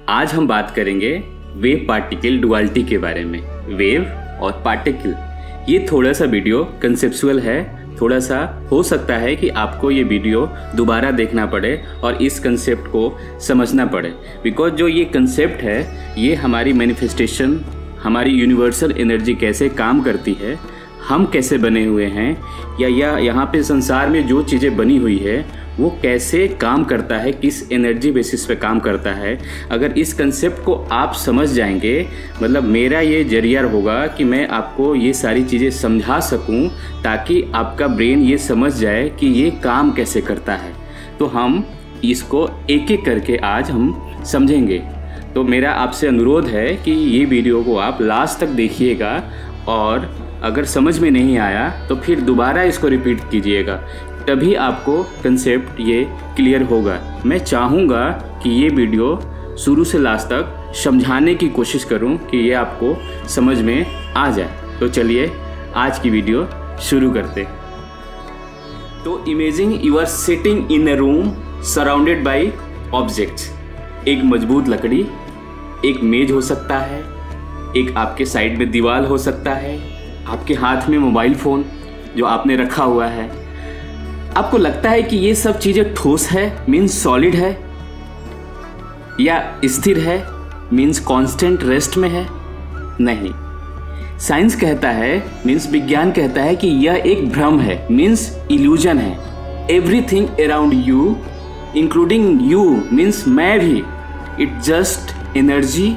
आज हम बात करेंगे वेव पार्टिकल डुअलिटी के बारे में। वेव और पार्टिकल, ये थोड़ा सा वीडियो कंसेप्चुअल है, थोड़ा सा हो सकता है कि आपको ये वीडियो दोबारा देखना पड़े और इस कंसेप्ट को समझना पड़े, बिकॉज जो ये कंसेप्ट है ये हमारी मैनिफेस्टेशन, हमारी यूनिवर्सल एनर्जी कैसे काम करती है, हम कैसे बने हुए हैं, या यहाँ पे संसार में जो चीज़ें बनी हुई है वो कैसे काम करता है, किस एनर्जी बेसिस पे काम करता है। अगर इस कंसेप्ट को आप समझ जाएंगे, मतलब मेरा ये जरिया होगा कि मैं आपको ये सारी चीज़ें समझा सकूं ताकि आपका ब्रेन ये समझ जाए कि ये काम कैसे करता है। तो हम इसको एक एक करके आज हम समझेंगे। तो मेरा आपसे अनुरोध है कि ये वीडियो को आप लास्ट तक देखिएगा और अगर समझ में नहीं आया तो फिर दोबारा इसको रिपीट कीजिएगा, तभी आपको कंसेप्ट ये क्लियर होगा। मैं चाहूँगा कि ये वीडियो शुरू से लास्ट तक समझाने की कोशिश करूँ कि ये आपको समझ में आ जाए। तो चलिए आज की वीडियो शुरू करते हैं। तो imagine you are sitting in a room surrounded by objects. एक मजबूत लकड़ी, एक मेज हो सकता है, एक आपके साइड में दीवार हो सकता है, आपके हाथ में मोबाइल फ़ोन जो आपने रखा हुआ है। आपको लगता है कि ये सब चीज़ें ठोस है, मीन्स सॉलिड है, या स्थिर है, मीन्स कांस्टेंट रेस्ट में है? नहीं। साइंस कहता है, मीन्स विज्ञान कहता है कि यह एक भ्रम है, मीन्स इल्यूजन है। Everything around you including you, means मैं भी, it just energy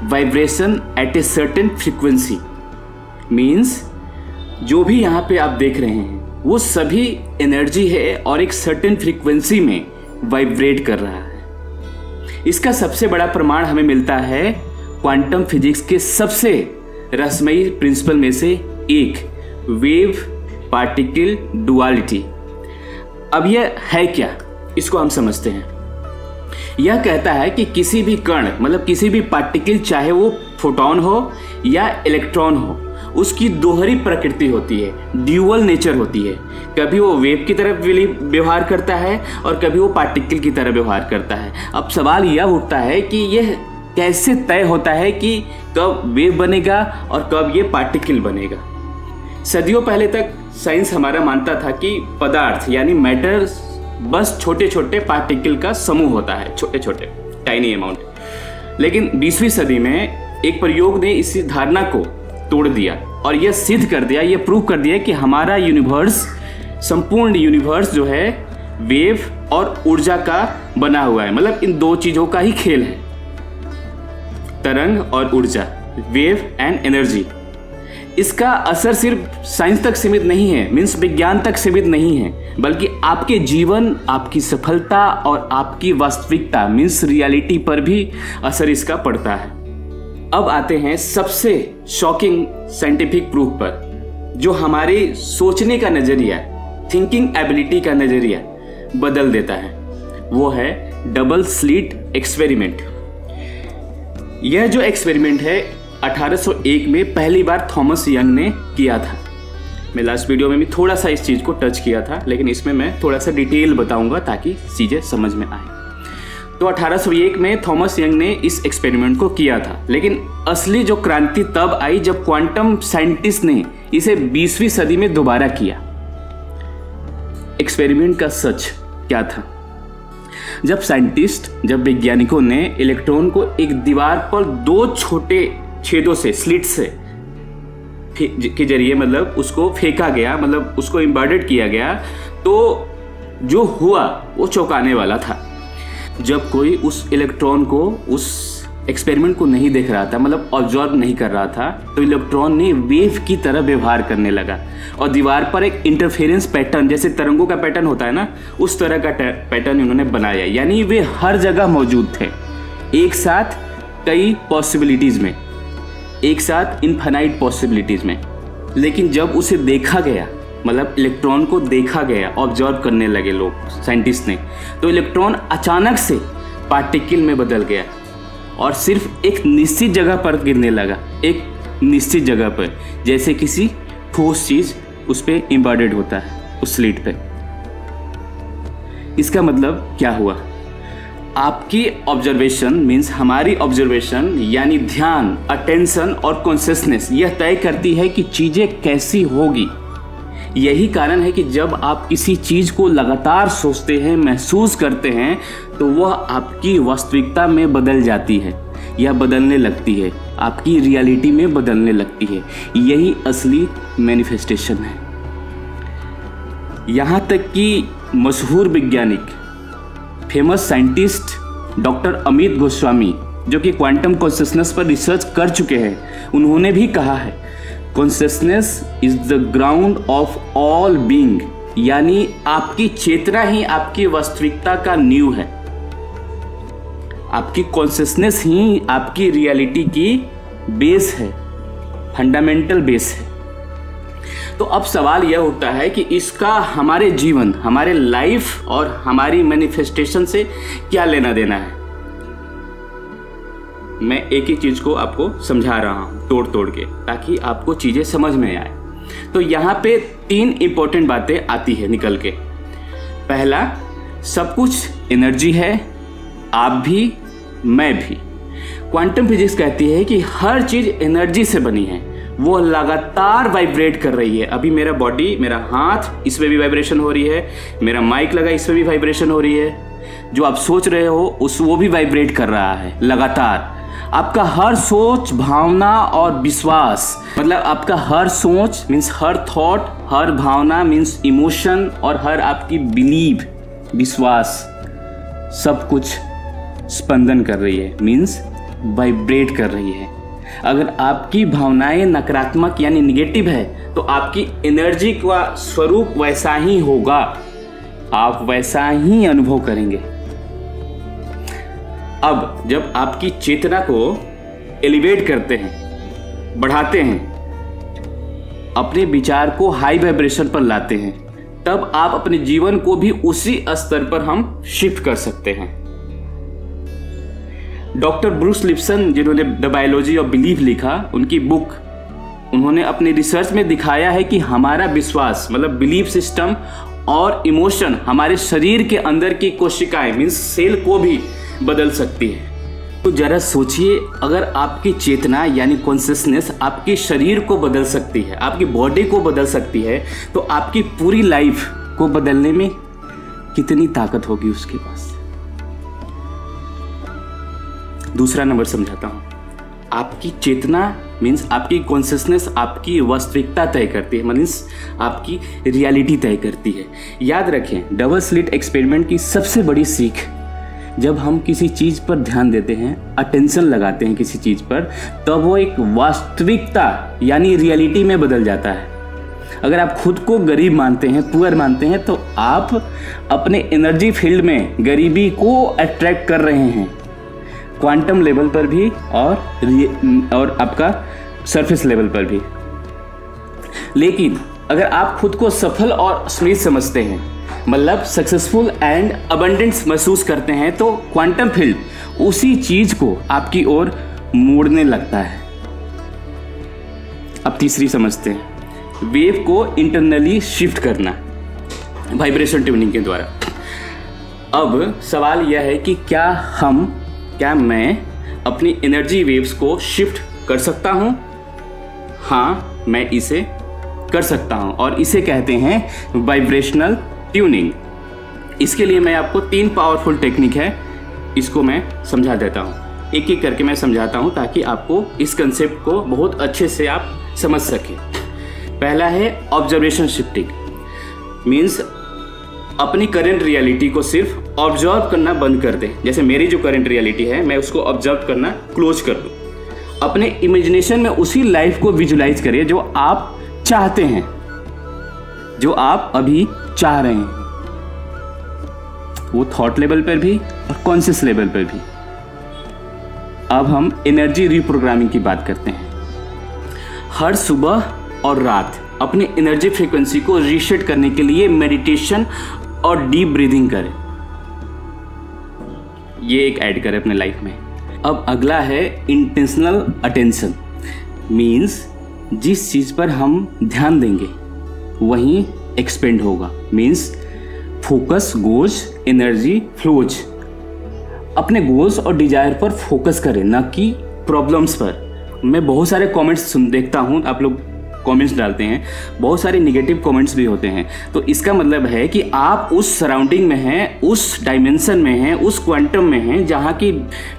vibration at a certain frequency. Means जो भी यहाँ पे आप देख रहे हैं वो सभी एनर्जी है और एक सर्टेन फ्रीक्वेंसी में वाइब्रेट कर रहा है। इसका सबसे बड़ा प्रमाण हमें मिलता है क्वांटम फिजिक्स के सबसे रहस्यमयी प्रिंसिपल में से एक, वेव पार्टिकल डुअलिटी। अब यह है क्या, इसको हम समझते हैं। यह कहता है कि किसी भी कण, मतलब किसी भी पार्टिकल, चाहे वो फोटोन हो या इलेक्ट्रॉन हो, उसकी दोहरी प्रकृति होती है, ड्यूअल नेचर होती है। कभी वो वेव की तरह व्यवहार करता है और कभी वो पार्टिकल की तरह व्यवहार करता है। अब सवाल यह उठता है कि यह कैसे तय होता है कि कब वेव बनेगा और कब ये पार्टिकल बनेगा। सदियों पहले तक साइंस हमारा मानता था कि पदार्थ यानी मैटर बस छोटे छोटे पार्टिकल का समूह होता है, छोटे छोटे टाइनी अमाउंट। लेकिन 20वीं सदी में एक प्रयोग ने इसी धारणा को तोड़ दिया और यह सिद्ध कर दिया, यह प्रूव कर दिया कि हमारा यूनिवर्स, संपूर्ण यूनिवर्स जो है वेव और ऊर्जा का बना हुआ है। मतलब इन दो चीजों का ही खेल है, तरंग और ऊर्जा, वेव एंड एनर्जी। इसका असर सिर्फ साइंस तक सीमित नहीं है, मीन्स विज्ञान तक सीमित नहीं है, बल्कि आपके जीवन, आपकी सफलता और आपकी वास्तविकता मीन्स रियलिटी पर भी असर इसका पड़ता है। अब आते हैं सबसे शॉकिंग साइंटिफिक प्रूफ पर, जो हमारे सोचने का नजरिया, थिंकिंग एबिलिटी का नजरिया बदल देता है। वो है डबल स्लिट एक्सपेरिमेंट। यह जो एक्सपेरिमेंट है 1801 में पहली बार थॉमस यंग ने किया था। मैं लास्ट वीडियो में भी थोड़ा सा इस चीज़ को टच किया था, लेकिन इसमें मैं थोड़ा सा डिटेल बताऊंगा ताकि चीज़ें समझ में आए। तो 1801 में थॉमस यंग ने इस एक्सपेरिमेंट को किया था, लेकिन असली जो क्रांति तब आई जब क्वांटम साइंटिस्ट ने इसे 20वीं सदी में दोबारा किया। एक्सपेरिमेंट का सच क्या था? जब वैज्ञानिकों ने इलेक्ट्रॉन को एक दीवार पर दो छोटे छेदों से, स्लिट से के जरिए, मतलब उसको फेंका गया, मतलब उसको इम्बेडेड किया गया, तो जो हुआ वो चौंकाने वाला था। जब कोई उस इलेक्ट्रॉन को, उस एक्सपेरिमेंट को नहीं देख रहा था, मतलब ऑब्जर्व नहीं कर रहा था, तो इलेक्ट्रॉन ने वेव की तरह व्यवहार करने लगा और दीवार पर एक इंटरफेरेंस पैटर्न, जैसे तरंगों का पैटर्न होता है ना, उस तरह का पैटर्न उन्होंने बनाया। यानी वे हर जगह मौजूद थे, एक साथ कई पॉसिबिलिटीज में, एक साथ इनफाइनाइट पॉसिबिलिटीज में। लेकिन जब उसे देखा गया, मतलब इलेक्ट्रॉन को देखा गया, ऑब्जर्व करने लगे लोग, साइंटिस्ट ने, तो इलेक्ट्रॉन अचानक से पार्टिकल में बदल गया और सिर्फ एक निश्चित जगह पर गिरने लगा, एक निश्चित जगह पर, जैसे किसी ठोस चीज उस पर एम्बेडेड होता है, उस स्लिट पे। इसका मतलब क्या हुआ? आपकी ऑब्जर्वेशन मीन्स हमारी ऑब्जर्वेशन यानी ध्यान, अटेंशन और कॉन्शियसनेस यह तय करती है कि चीज़ें कैसी होगी। यही कारण है कि जब आप किसी चीज़ को लगातार सोचते हैं, महसूस करते हैं, तो वह आपकी वास्तविकता में बदल जाती है या बदलने लगती है, आपकी रियलिटी में बदलने लगती है। यही असली मैनिफेस्टेशन है। यहाँ तक कि मशहूर वैज्ञानिक, famous scientist doctor Amit Goswami, जो कि क्वांटम कॉन्शियसनेस पर रिसर्च कर चुके हैं, उन्होंने भी कहा है consciousness is the ground of all being, यानी आपकी चेतना ही आपकी वास्तविकता का नींव है। आपकी कॉन्शियसनेस ही आपकी रियलिटी की बेस है, फंडामेंटल बेस है। तो अब सवाल यह उठता है कि इसका हमारे जीवन, हमारे लाइफ और हमारी मैनिफेस्टेशन से क्या लेना देना है। मैं एक एक चीज को आपको समझा रहा हूं तोड़ तोड़ के, ताकि आपको चीजें समझ में आए। तो यहाँ पे 3 इंपॉर्टेंट बातें आती है निकल के। पहला, सब कुछ एनर्जी है, आप भी मैं भी। क्वांटम फिजिक्स कहती है कि हर चीज एनर्जी से बनी है, वो लगातार वाइब्रेट कर रही है। अभी मेरा बॉडी, मेरा हाथ, इसमें भी वाइब्रेशन हो रही है, मेरा माइक लगा, इसमें भी वाइब्रेशन हो रही है। जो आप सोच रहे हो वो भी वाइब्रेट कर रहा है लगातार। आपका हर सोच, भावना और विश्वास, मतलब आपका हर सोच मीन्स हर थॉट, हर भावना मीन्स इमोशन, और हर आपकी बिलीव, विश्वास, सब कुछ स्पंदन कर रही है, मीन्स वाइब्रेट कर रही है। अगर आपकी भावनाएं नकारात्मक यानी निगेटिव है, तो आपकी एनर्जी का स्वरूप वैसा ही होगा, आप वैसा ही अनुभव करेंगे। अब जब आपकी चेतना को एलिवेट करते हैं, बढ़ाते हैं, अपने विचार को हाई वाइब्रेशन पर लाते हैं, तब आप अपने जीवन को भी उसी स्तर पर हम शिफ्ट कर सकते हैं। डॉक्टर ब्रूस लिप्सन, जिन्होंने द बायोलॉजी ऑफ बिलीफ लिखा, उनकी बुक, उन्होंने अपनी रिसर्च में दिखाया है कि हमारा विश्वास मतलब बिलीफ सिस्टम और इमोशन हमारे शरीर के अंदर की कोशिकाएं मीन्स सेल को भी बदल सकती है। तो जरा सोचिए, अगर आपकी चेतना यानी कॉन्शियसनेस आपके शरीर को बदल सकती है, आपकी बॉडी को बदल सकती है, तो आपकी पूरी लाइफ को बदलने में कितनी ताकत होगी उसके पास। दूसरा नंबर समझाता हूं। आपकी चेतना मीन्स आपकी कॉन्शियसनेस आपकी वास्तविकता तय करती है, मीन्स आपकी रियलिटी तय करती है। याद रखें, डबल स्लिट एक्सपेरिमेंट की सबसे बड़ी सीख, जब हम किसी चीज़ पर ध्यान देते हैं, अटेंशन लगाते हैं किसी चीज़ पर, तब वो एक वास्तविकता यानी रियलिटी में बदल जाता है। अगर आप खुद को गरीब मानते हैं, पुअर मानते हैं, तो आप अपने एनर्जी फील्ड में गरीबी को अट्रैक्ट कर रहे हैं, क्वांटम लेवल पर भी और आपका सरफेस लेवल पर भी। लेकिन अगर आप खुद को सफल और समृद्ध समझते हैं, मतलब सक्सेसफुल एंड अबंडेंस महसूस करते हैं, तो क्वांटम फील्ड उसी चीज को आपकी ओर मोड़ने लगता है। अब तीसरी समझते हैं, वेव को इंटरनली शिफ्ट करना वाइब्रेशन ट्यूनिंग के द्वारा। अब सवाल यह है कि क्या मैं अपनी एनर्जी वेव्स को शिफ्ट कर सकता हूं? हाँ, मैं इसे कर सकता हूं, और इसे कहते हैं वाइब्रेशनल ट्यूनिंग। इसके लिए मैं आपको 3 पावरफुल टेक्निक है, इसको मैं समझा देता हूँ। एक एक करके मैं समझाता हूँ ताकि आपको इस कंसेप्ट को बहुत अच्छे से आप समझ सकें। पहला है ऑब्जर्वेशन शिफ्टिंग, मीन्स अपनी करंट रियलिटी को सिर्फ ऑब्जर्व करना बंद कर दें। जैसे मेरी जो करंट रियलिटी है, मैं उसको ऑब्जर्व करना क्लोज कर दूँ। अपने इमेजिनेशन में उसी लाइफ को विजुलाइज करिए जो आप चाहते हैं, जो आप अभी चाह रहे हैं, वो थॉट लेवल पर भी और कॉन्शियस लेवल पर भी। अब हम एनर्जी रिप्रोग्रामिंग की बात करते हैं। हर सुबह और रात अपनी एनर्जी फ्रीक्वेंसी को रीसेट करने के लिए मेडिटेशन और डीप ब्रीदिंग करें। ये एक ऐड करें अपने लाइफ में। अब अगला है इंटेंशनल अटेंशन, मीन्स जिस चीज पर हम ध्यान देंगे वहीं एक्सपेंड होगा, means focus goes, energy flows. अपने गोल्स और डिजायर पर फोकस करें, ना कि प्रॉब्लम्स पर। मैं बहुत सारे कमेंट्स देखता हूँ, आप लोग कमेंट्स डालते हैं, बहुत सारे निगेटिव कमेंट्स भी होते हैं। तो इसका मतलब है कि आप उस सराउंडिंग में हैं, उस डायमेंशन में हैं, उस क्वांटम में हैं जहाँ की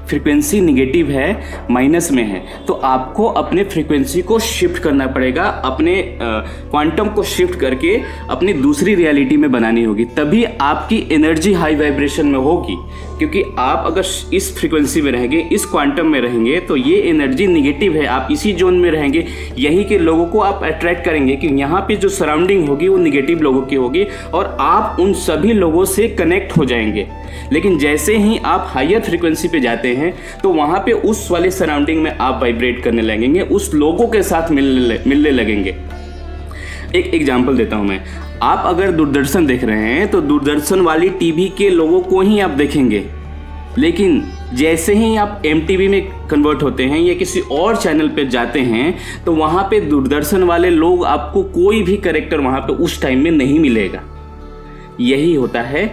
फ्रीक्वेंसी निगेटिव है, माइनस में है। तो आपको अपने फ्रीक्वेंसी को शिफ्ट करना पड़ेगा, अपने क्वांटम को शिफ्ट करके अपनी दूसरी रियलिटी में बनानी होगी, तभी आपकी एनर्जी हाई वाइब्रेशन में होगी। क्योंकि आप अगर इस फ्रीक्वेंसी में रहेंगे, इस क्वांटम में रहेंगे, तो ये एनर्जी निगेटिव है, आप इसी जोन में रहेंगे, यही के लोगों को आप अट्रैक्ट करेंगे कि यहाँ पे जो सराउंडिंग होगी वो निगेटिव लोगों की होगी और आप उन सभी लोगों से कनेक्ट हो जाएंगे। लेकिन जैसे ही आप हायर फ्रीक्वेंसी पे जाते हैं तो वहाँ पे उस वाले सराउंडिंग में आप वाइब्रेट करने लगेंगे, उस लोगों के साथ मिलने लगेंगे। एक एग्जाम्पल देता हूँ मैं, आप अगर दूरदर्शन देख रहे हैं तो दूरदर्शन वाली टीवी के लोगों को ही आप देखेंगे, लेकिन जैसे ही आप MTV में कन्वर्ट होते हैं या किसी और चैनल पे जाते हैं तो वहाँ पे दूरदर्शन वाले लोग, आपको कोई भी कैरेक्टर वहाँ पे उस टाइम में नहीं मिलेगा। यही होता है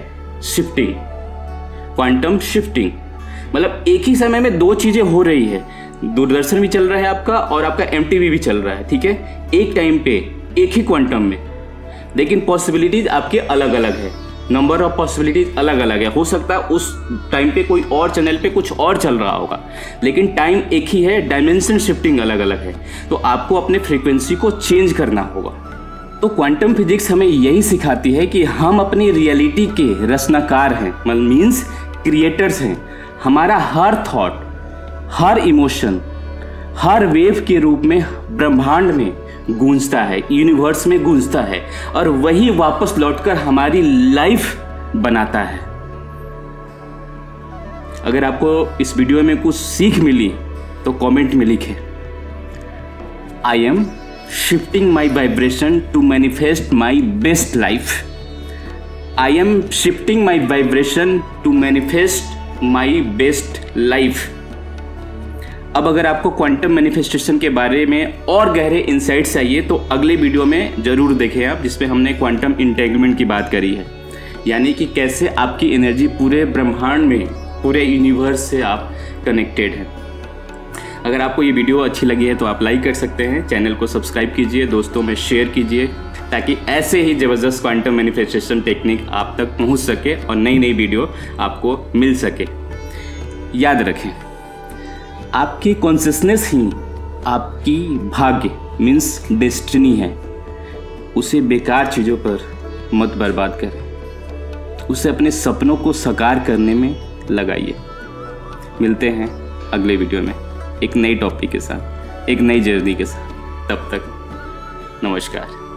शिफ्टिंग, क्वांटम शिफ्टिंग। मतलब एक ही समय में दो चीज़ें हो रही है, दूरदर्शन भी चल रहा है आपका और आपका MTV भी चल रहा है, ठीक है, एक टाइम पे एक ही क्वांटम में, लेकिन पॉसिबिलिटीज आपके अलग अलग है, नंबर ऑफ पॉसिबिलिटीज अलग अलग है। हो सकता है उस टाइम पे कोई और चैनल पे कुछ और चल रहा होगा, लेकिन टाइम एक ही है, डायमेंशन शिफ्टिंग अलग अलग है। तो आपको अपने फ्रीक्वेंसी को चेंज करना होगा। तो क्वांटम फिजिक्स हमें यही सिखाती है कि हम अपनी रियलिटी के रचनाकार हैं, मतलब मीन्स क्रिएटर्स हैं। हमारा हर थॉट, हर इमोशन, हर वेव के रूप में ब्रह्मांड में गूंजता है, यूनिवर्स में गूंजता है, और वही वापस लौटकर हमारी लाइफ बनाता है। अगर आपको इस वीडियो में कुछ सीख मिली तो कमेंट में लिखें, I am shifting my vibration to manifest my best life. I am shifting my vibration to manifest my best life. अब अगर आपको क्वांटम मैनिफेस्टेशन के बारे में और गहरे इंसाइट्स चाहिए तो अगले वीडियो में ज़रूर देखें आप, जिसमें हमने क्वांटम इंटेंगलमेंट की बात करी है, यानी कि कैसे आपकी एनर्जी पूरे ब्रह्मांड में, पूरे यूनिवर्स से आप कनेक्टेड हैं। अगर आपको ये वीडियो अच्छी लगी है तो आप लाइक कर सकते हैं, चैनल को सब्सक्राइब कीजिए, दोस्तों में शेयर कीजिए, ताकि ऐसे ही ज़बरदस्त क्वांटम मैनिफेस्टेशन टेक्निक आप तक पहुँच सके और नई नई वीडियो आपको मिल सके। याद रखें, आपकी कॉन्शियसनेस ही आपकी भाग्य मीन्स डेस्टिनी है। उसे बेकार चीज़ों पर मत बर्बाद करें, उसे अपने सपनों को साकार करने में लगाइए। मिलते हैं अगले वीडियो में एक नई टॉपिक के साथ, एक नई जर्नी के साथ। तब तक नमस्कार।